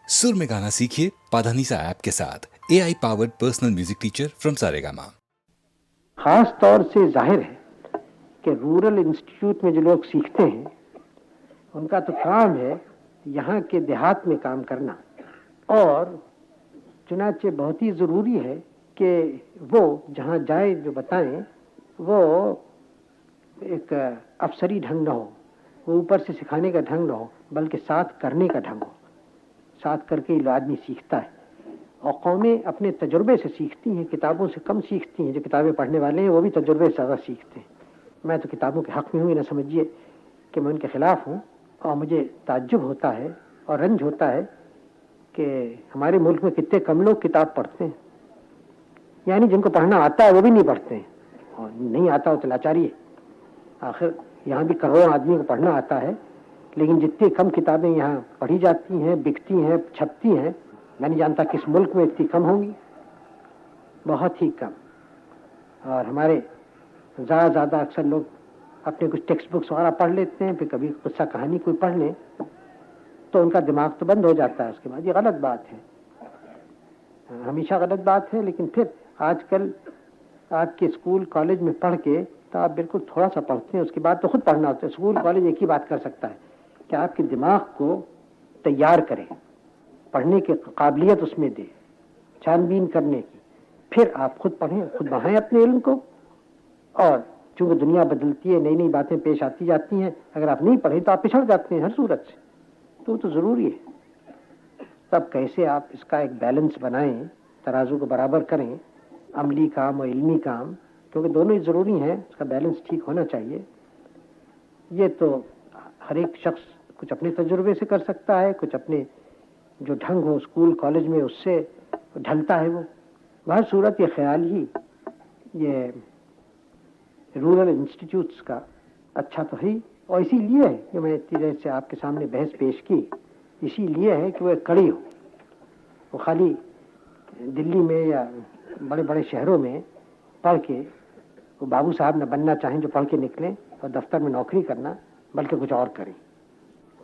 सुर में गाना सीखिए पाधानीसा ऐप के साथ AI powered personal music teacher from Saregama. खास तौर से जाहिर है कि रूरल इंस्टीट्यूट में जो लोग सीखते हैं उनका तो काम है यहाँ के देहात में काम करना, और चुनाचे बहुत ही ज़रूरी है कि वो जहाँ जाए जो बताएं वो एक अफसरी ढंग न हो, वो ऊपर से सिखाने का ढंग न हो, बल्कि साथ करने का ढंग हो। साथ करके ही आदमी सीखता है, और कौमें अपने तजुर्बे से सीखती हैं, किताबों से कम सीखती हैं। जो किताबें पढ़ने वाले हैं वो भी तजुर्बे से ज़्यादा सीखते हैं। मैं तो किताबों के हक़ में हूँ, ये ना समझिए कि मैं उनके ख़िलाफ़ हूँ। और मुझे ताज्जुब होता है और रंज होता है कि हमारे मुल्क में कितने कम लोग किताब पढ़ते हैं, यानी जिनको पढ़ना आता है वो भी नहीं पढ़ते हैं, और नहीं आता हो तो लाचारी है। आखिर यहाँ भी करोड़ों आदमी को पढ़ना आता है, लेकिन जितनी कम किताबें यहाँ पढ़ी जाती हैं, बिकती हैं, छपती हैं, मैं नहीं जानता किस मुल्क में इतनी कम होंगी, बहुत ही कम। और हमारे ज़्यादा अक्सर लोग अपने कुछ टेक्स्ट बुक्स वगैरह पढ़ लेते हैं, फिर कभी किस्सा कहानी कोई पढ़ लें तो उनका दिमाग तो बंद हो जाता है। उसके बाद ये गलत बात है, हमेशा गलत बात है। लेकिन फिर आजकल आपके स्कूल कॉलेज में पढ़ के तो आप बिल्कुल थोड़ा सा पढ़ते हैं, उसके बाद तो खुद पढ़ना होता है। स्कूल कॉलेज एक ही बात कर सकता है कि आपके दिमाग को तैयार करें, पढ़ने की काबिलियत उसमें दे, छानबीन करने की, फिर आप खुद पढ़ें, खुद बढ़ाएं अपने इल्म को। और चूंकि दुनिया बदलती है, नई नई बातें पेश आती जाती हैं, अगर आप नहीं पढ़ें तो आप पिछड़ जाते हैं हर सूरत से, तो ज़रूरी है। तब कैसे आप इसका एक बैलेंस बनाएं, तराजू को बराबर करें, अमली काम और इल्मी काम, क्योंकि दोनों ही ज़रूरी हैं, उसका बैलेंस ठीक होना चाहिए। ये तो हर एक शख्स कुछ अपने तजुर्बे से कर सकता है, कुछ अपने जो ढंग हो स्कूल कॉलेज में उससे ढलता है वो। हर सूरत ये ख्याल ही ये रूरल इंस्टीट्यूट्स का अच्छा तो है, और इसीलिए है कि मैं इतनी देर से आपके सामने बहस पेश की, इसीलिए है कि वो कड़ी हो। वो खाली दिल्ली में या बड़े बड़े शहरों में पढ़ के वो बाबू साहब न बनना चाहें जो पढ़ के निकलें और दफ्तर में नौकरी करना, बल्कि कुछ और करें,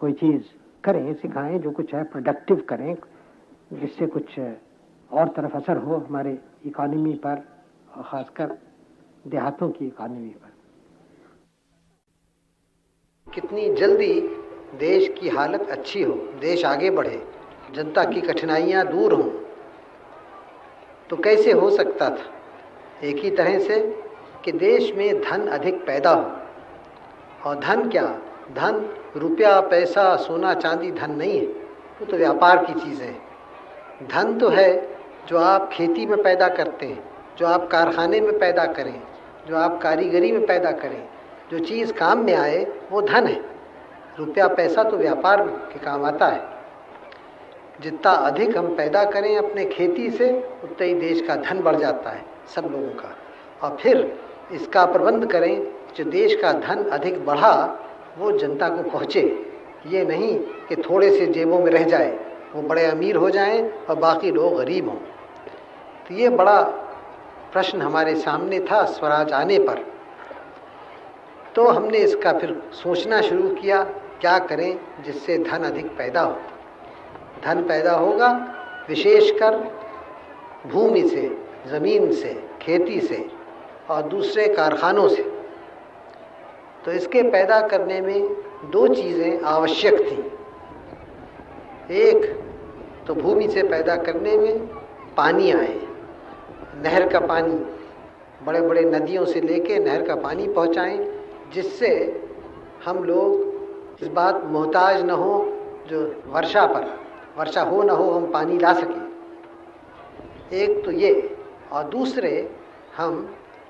कोई चीज़ करें, सिखाएं, जो कुछ है प्रोडक्टिव करें, जिससे कुछ और तरफ असर हो हमारे इकॉनमी पर, और ख़ासकर देहातों की इकॉनमी पर। कितनी जल्दी देश की हालत अच्छी हो, देश आगे बढ़े, जनता की कठिनाइयाँ दूर हों, तो कैसे हो सकता था? एक ही तरह से कि देश में धन अधिक पैदा हो। और धन क्या? धन रुपया, पैसा, सोना चांदी धन नहीं है, वो तो व्यापार की चीज़ें हैं। धन तो है जो आप खेती में पैदा करते हैं, जो आप कारखाने में पैदा करें, जो आप कारीगरी में पैदा करें, जो चीज़ काम में आए वो धन है। रुपया पैसा तो व्यापार के काम आता है। जितना अधिक हम पैदा करें अपने खेती से, उतना ही देश का धन बढ़ जाता है सब लोगों का। और फिर इसका प्रबंध करें, जो देश का धन अधिक बढ़ा वो जनता को पहुँचे, ये नहीं कि थोड़े से जेबों में रह जाए, वो बड़े अमीर हो जाएं और बाकी लोग गरीब हों। तो ये बड़ा प्रश्न हमारे सामने था स्वराज आने पर। तो हमने इसका फिर सोचना शुरू किया, क्या करें जिससे धन अधिक पैदा हो। धन पैदा होगा विशेषकर भूमि से, ज़मीन से, खेती से और दूसरे कारखानों से। तो इसके पैदा करने में दो चीज़ें आवश्यक थीं। एक तो भूमि से पैदा करने में पानी आए, नहर का पानी, बड़े बड़े नदियों से लेके नहर का पानी पहुंचाएं, जिससे हम लोग इस बात मोहताज न हो जो वर्षा हो न हो हम पानी ला सकें। एक तो ये, और दूसरे हम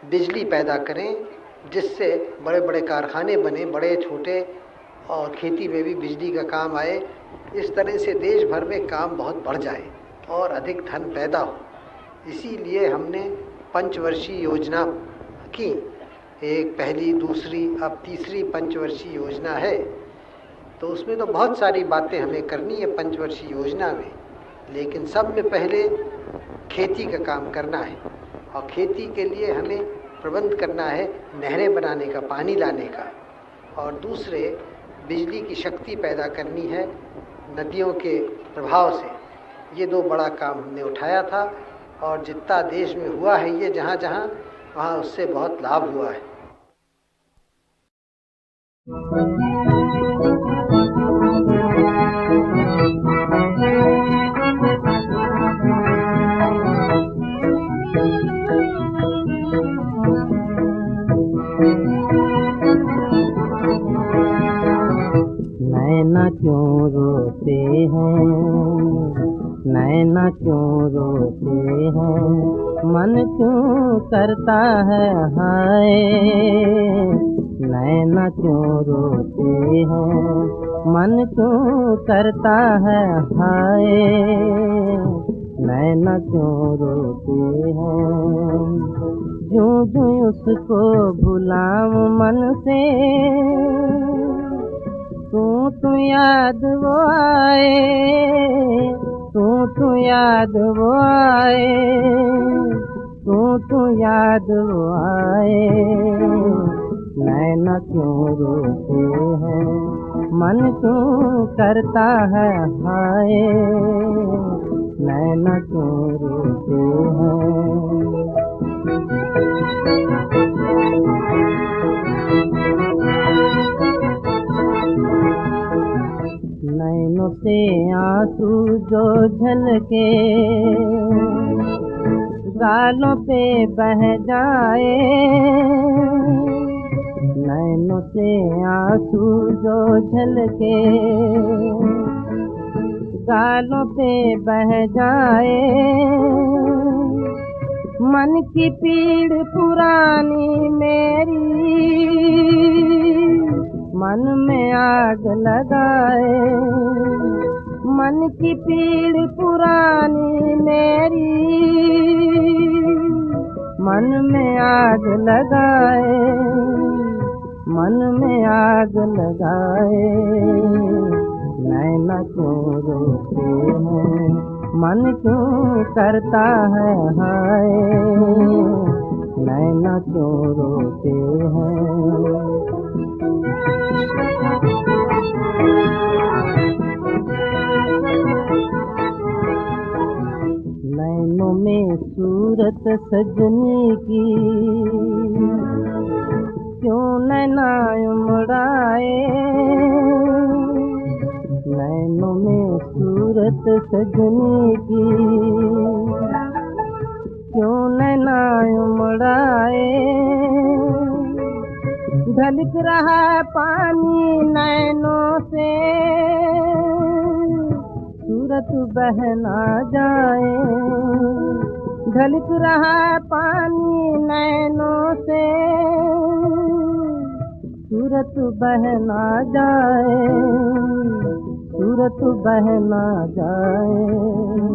बिजली पैदा करें जिससे बड़े बड़े कारखाने बने, बड़े छोटे, और खेती में भी बिजली का काम आए। इस तरह से देश भर में काम बहुत बढ़ जाए और अधिक धन पैदा हो। इसीलिए हमने पंचवर्षीय योजना की, एक पहली, दूसरी, अब तीसरी पंचवर्षीय योजना है। तो उसमें तो बहुत सारी बातें हमें करनी है पंचवर्षीय योजना में, लेकिन सब में पहले खेती का काम करना है। और खेती के लिए हमें प्रबंध करना है नहरें बनाने का, पानी लाने का, और दूसरे बिजली की शक्ति पैदा करनी है नदियों के प्रभाव से। ये 2 बड़ा काम हमने उठाया था और जितना देश में हुआ है ये जहाँ जहाँ वहाँ उससे बहुत लाभ हुआ है। नैना क्यों रोते हैं, नैना क्यों रोते हैं, मन क्यों करता है हाय। नैना क्यों रोते हैं, मन क्यों करता है हाय। नैना क्यों रोते हैं, जूं जूं उसको भुलाऊं मन से, तू याद वो आए, तू याद वो आए, तू याद वो आए। नैना क्यों रोते हैं, मन क्यों करता है हाय। नैना क्यों रोते हैं। नैनों से आंसू जो झलके, गालों पे बह जाए। नैनों से आंसू जो झलके, गालों पे बह जाए। मन की पीड़ पुरानी मेरी, मन में आग लगाए। मन की पीड़ पुरानी मेरी, मन में आग लगाए, मन में आग लगाए। नैना क्यों रोते हैं, मन क्यों करता है हाय। नैना क्यों रोते हैं। नैनों में सूरत सजनी की, क्यों नैना उमड़ाए। नैनों में सूरत सजनी की, क्यों नैना उमड़ाए। ढलक रहा पानी नैनों से, सूरत बह ना जाए। ढलक रहा पानी नैनों से, सूरत बह ना जाए, सूरत बह ना जाए।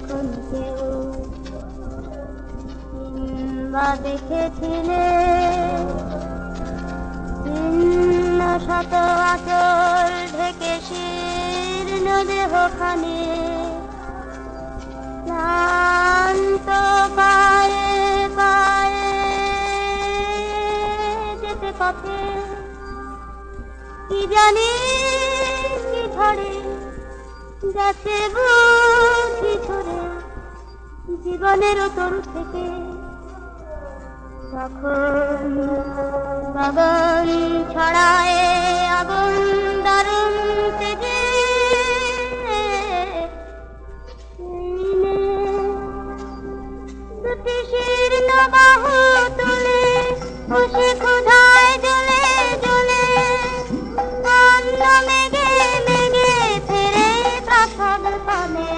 কখন কেউ কিংবা দেখেছিলে ভিন্ন শত আচল ঢেকে শীর্ণ দেহখানে ক্লান্ত পায়ে পায়ে যেতে পথে কি জানি কি ঝড়ে গেছে বুঝি ঝরে জীবনেরও তরু থেকে তখন গগন ছড়ায় আগুন দারুণ তেজে দুটি শীর্ণ বাহু তুলে খুশি ক্ষুধায় জ্বলে জ্বলে অন্ন মেঘে মেঘে ফেরে প্রাসাদ পানে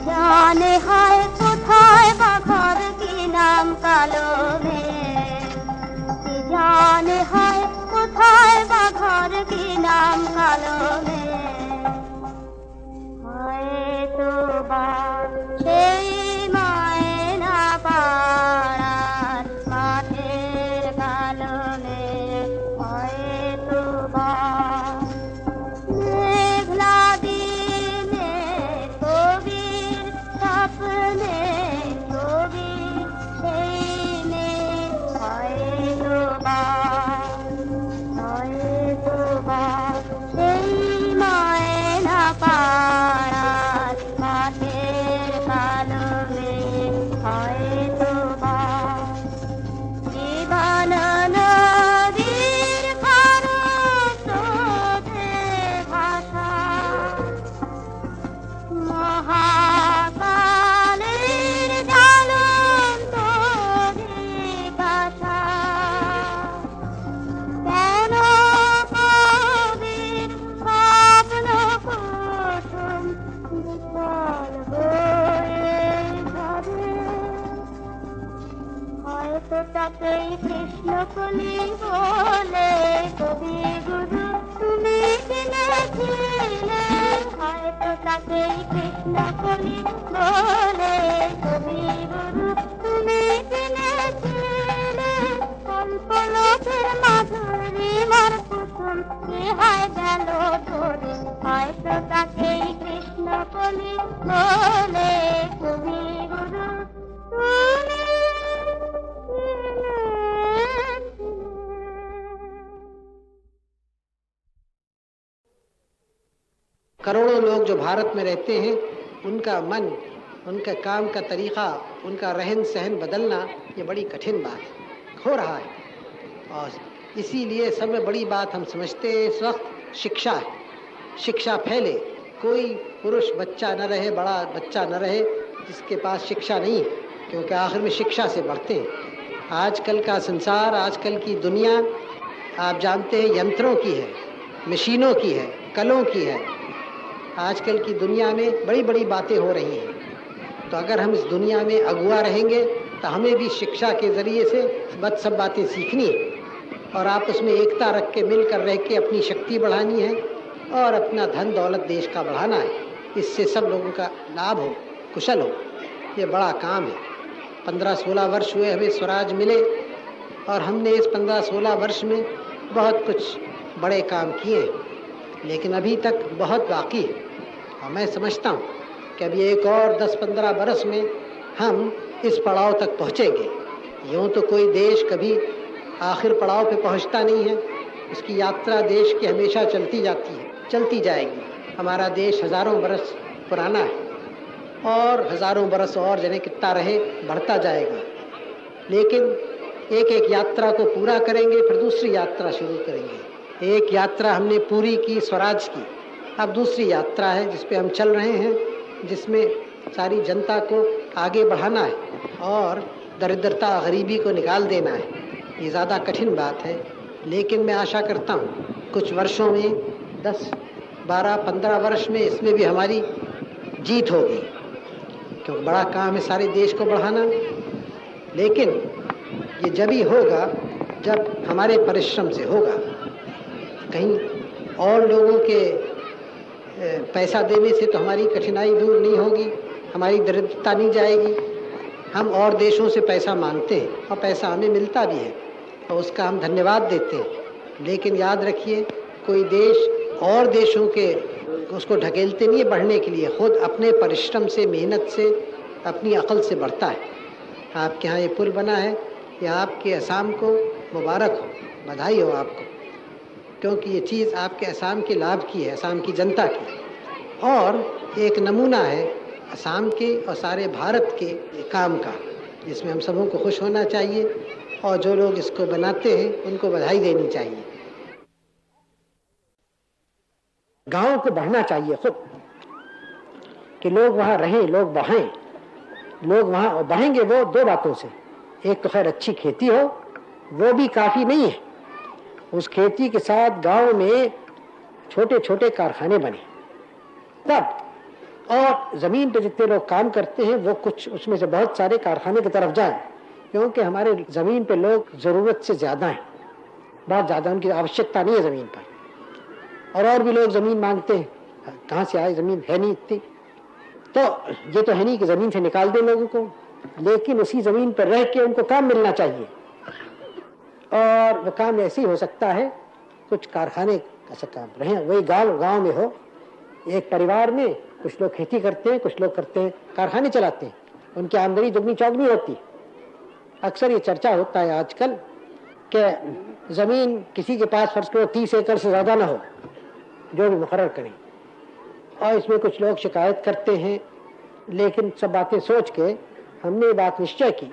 জানে হয় কোথায় বাঘর কি নাম কালো মেঘ জানে হয় কোথায় বাঘর কি নাম কালো মেঘ হয়তো বা সেই মায়না পাড়ার মাঠের কালো মেঘ হয়তো বা মেঘলা দিনে কবির স্বপ্নে ছবি সেই মেঘ হয়তো বা সেই মায়না পাড়ার মাঠের কালো মেঘ হয়তো বা জীবন নদীর খরস্রোতে ভাসা মহাকালের জ্বলন্ত জিজ্ঞাসা কেন কবির স্বপ্ন কুসুম বিশাল হয়ে যাবে হয়তো তাকেই কৃষ্ণকলি বলে কবি গুরু তুমি কিনেছিলে হয়তো তাকেই কৃষ্ণকলি বলে কবি গুরু তুমি কিনেছিলে অল্প লোকের মাধুরী মার কুসুম কি হয় গেল ধরে হয়তো তাকেই কৃষ্ণকলি বলে কবি গুরু তুমি करोड़ों लोग जो भारत में रहते हैं उनका मन, उनका काम का तरीक़ा, उनका रहन सहन बदलना ये बड़ी कठिन बात हो रहा है और इसीलिए सब में बड़ी बात हम समझते हैं इस वक्त शिक्षा है। शिक्षा फैले, कोई पुरुष बच्चा न रहे, बड़ा बच्चा न रहे जिसके पास शिक्षा नहीं है क्योंकि आखिर में शिक्षा से बढ़ते हैं। आजकल का संसार, आजकल की दुनिया आप जानते हैं यंत्रों की है, मशीनों की है, कलों की है। आजकल की दुनिया में बड़ी बड़ी बातें हो रही हैं तो अगर हम इस दुनिया में अगुआ रहेंगे तो हमें भी शिक्षा के ज़रिए से सब बातें सीखनी है और आपस में एकता रख के मिलकर रह के अपनी शक्ति बढ़ानी है और अपना धन दौलत देश का बढ़ाना है। इससे सब लोगों का लाभ हो, कुशल हो। ये बड़ा काम है। 15-16 वर्ष हुए हमें स्वराज मिले और हमने इस 15-16 वर्ष में बहुत कुछ बड़े काम किए हैं लेकिन अभी तक बहुत बाकी है और मैं समझता हूँ कि अभी एक और 10-15 बरस में हम इस पड़ाव तक पहुँचेंगे। यूँ तो कोई देश कभी आखिर पड़ाव पे पहुँचता नहीं है, उसकी यात्रा देश की हमेशा चलती जाती है, चलती जाएगी। हमारा देश हज़ारों बरस पुराना है और हज़ारों बरस और जने कितना रहे बढ़ता जाएगा लेकिन एक एक यात्रा को पूरा करेंगे फिर दूसरी यात्रा शुरू करेंगे। एक यात्रा हमने पूरी की स्वराज की, अब दूसरी यात्रा है जिस पे हम चल रहे हैं जिसमें सारी जनता को आगे बढ़ाना है और दरिद्रता गरीबी को निकाल देना है। ये ज़्यादा कठिन बात है लेकिन मैं आशा करता हूँ कुछ वर्षों में 10-12-15 वर्ष में इसमें भी हमारी जीत होगी क्योंकि बड़ा काम है सारे देश को बढ़ाना। लेकिन ये जब ही होगा जब हमारे परिश्रम से होगा। कहीं और लोगों के पैसा देने से तो हमारी कठिनाई दूर नहीं होगी, हमारी दरिद्रता नहीं जाएगी। हम और देशों से पैसा मांगते हैं और पैसा हमें मिलता भी है और उसका हम धन्यवाद देते हैं। लेकिन याद रखिए, कोई देश और देशों के उसको ढकेलते नहीं है बढ़ने के लिए, खुद अपने परिश्रम से, मेहनत से, अपनी अकल से बढ़ता है। आपके यहाँ ये पुल बना है, ये आपके असम को मुबारक हो, बधाई हो आपको, क्योंकि ये चीज़ आपके असम के लाभ की है, असम की जनता की, और एक नमूना है असम के और सारे भारत के काम का, जिसमें हम सबों को खुश होना चाहिए और जो लोग इसको बनाते हैं उनको बधाई देनी चाहिए। गांव को बढ़ना चाहिए खुद, कि लोग वहाँ रहें, लोग बढ़ें। लोग वहाँ बढ़ेंगे वो दो बातों से, एक तो खैर अच्छी खेती हो, वो भी काफ़ी नहीं है, उस खेती के साथ गांव में छोटे छोटे कारखाने बने तब, और ज़मीन पे जितने लोग काम करते हैं वो कुछ उसमें से बहुत सारे कारखाने की तरफ जाएं, क्योंकि हमारे ज़मीन पे लोग ज़रूरत से ज़्यादा हैं, बहुत ज़्यादा, उनकी आवश्यकता नहीं है ज़मीन पर, और भी लोग ज़मीन मांगते हैं, कहाँ से आए, ज़मीन है नहीं इतनी, तो ये तो है नहीं कि ज़मीन से निकाल दें लोगों को, लेकिन उसी ज़मीन पर रह के उनको काम मिलना चाहिए। और वो काम ऐसे ही हो सकता है, कुछ कारखाने ऐसा काम रहे, वही गांव में हो, एक परिवार में कुछ लोग खेती करते हैं, कुछ लोग करते हैं कारखाने चलाते हैं, उनकी आमदनी दुगनी चौगनी होती। अक्सर ये चर्चा होता है आजकल कि ज़मीन किसी के पास फर्ज करो 30 एकड़ से ज़्यादा ना हो, जो भी मुकर्रर करें, और इसमें कुछ लोग शिकायत करते हैं। लेकिन सब बातें सोच के हमने ये बात निश्चय की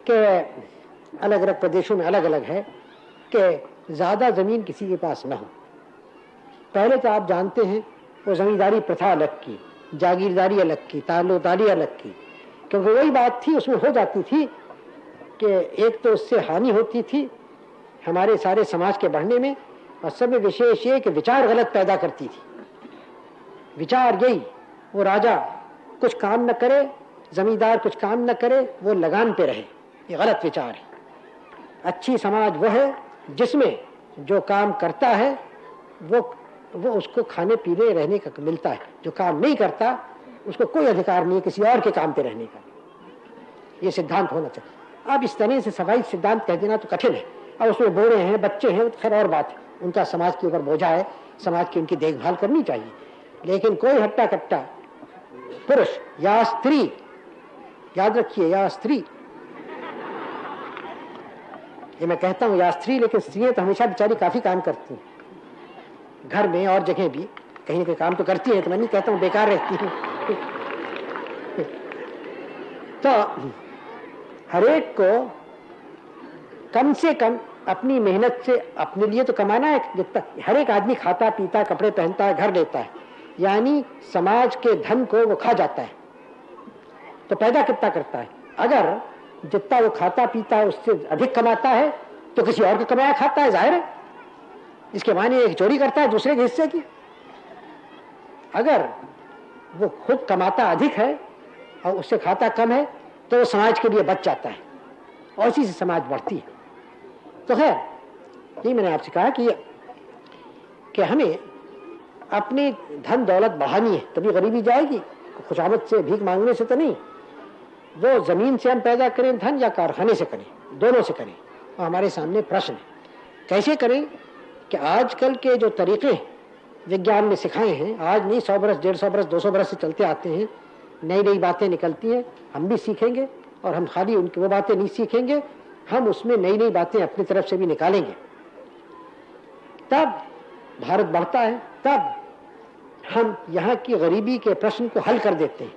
कि अलग अलग प्रदेशों में अलग अलग है कि ज़्यादा ज़मीन किसी के पास ना हो। पहले तो आप जानते हैं वो ज़मींदारी प्रथा अलग की, जागीरदारी अलग की, ताल्लुकदारी अलग की, क्योंकि वही बात थी, उसमें हो जाती थी कि एक तो उससे हानि होती थी हमारे सारे समाज के बढ़ने में, और सब में विशेष ये कि विचार गलत पैदा करती थी। विचार यही, वो राजा कुछ काम न करे, जमींदार कुछ काम न करे, वो लगान पे रहे, ये गलत विचार है। अच्छी समाज वो है जिसमें जो काम करता है वो उसको खाने पीने रहने का मिलता है, जो काम नहीं करता उसको कोई अधिकार नहीं है किसी और के काम पे रहने का। ये सिद्धांत होना चाहिए। अब इस तरह से सफाई सिद्धांत कह देना तो कठिन है, अब उसमें बूढ़े हैं, बच्चे हैं, खैर और बात है, उनका समाज के ऊपर बोझा है, समाज की उनकी देखभाल करनी चाहिए। लेकिन कोई हट्टा कट्टा पुरुष या स्त्री, याद रखिए या स्त्री, ये मैं कहता हूँ या स्त्री, लेकिन स्त्रियां तो हमेशा बेचारी काफी काम करती हैं, घर में और जगह भी कहीं ना कहीं काम तो करती है, तो मैं नहीं कहता हूँ बेकार रहती है। तो हरेक को कम से कम अपनी मेहनत से अपने लिए तो कमाना है, जितना हर एक आदमी खाता पीता कपड़े पहनता है, घर लेता है, यानी समाज के धन को वो खा जाता है, तो पैदा कितना करता है? अगर जितना वो खाता पीता है उससे अधिक कमाता है तो किसी और को कमाया खाता है, जाहिर है, इसके माने एक चोरी करता है दूसरे के हिस्से की। अगर वो खुद कमाता अधिक है और उससे खाता कम है तो वो समाज के लिए बच जाता है, और इसी से समाज बढ़ती है। तो खैर यही मैंने आपसे कहा कि हमें अपनी धन दौलत बढ़ानी है, तभी गरीबी जाएगी, खुशामद से भीख मांगने से तो नहीं। वो जमीन से हम पैदा करें धन या कारखाने से करें, दोनों से करें, और हमारे सामने प्रश्न है कैसे करें। कि आजकल के जो तरीके विज्ञान ने सिखाए हैं, आज नहीं 100 बरस 150 बरस 200 बरस से चलते आते हैं, नई नई बातें निकलती हैं, हम भी सीखेंगे, और हम खाली उनकी वो बातें नहीं सीखेंगे, हम उसमें नई नई बातें अपनी तरफ से भी निकालेंगे, तब भारत बढ़ता है, तब हम यहाँ की गरीबी के प्रश्न को हल कर देते हैं।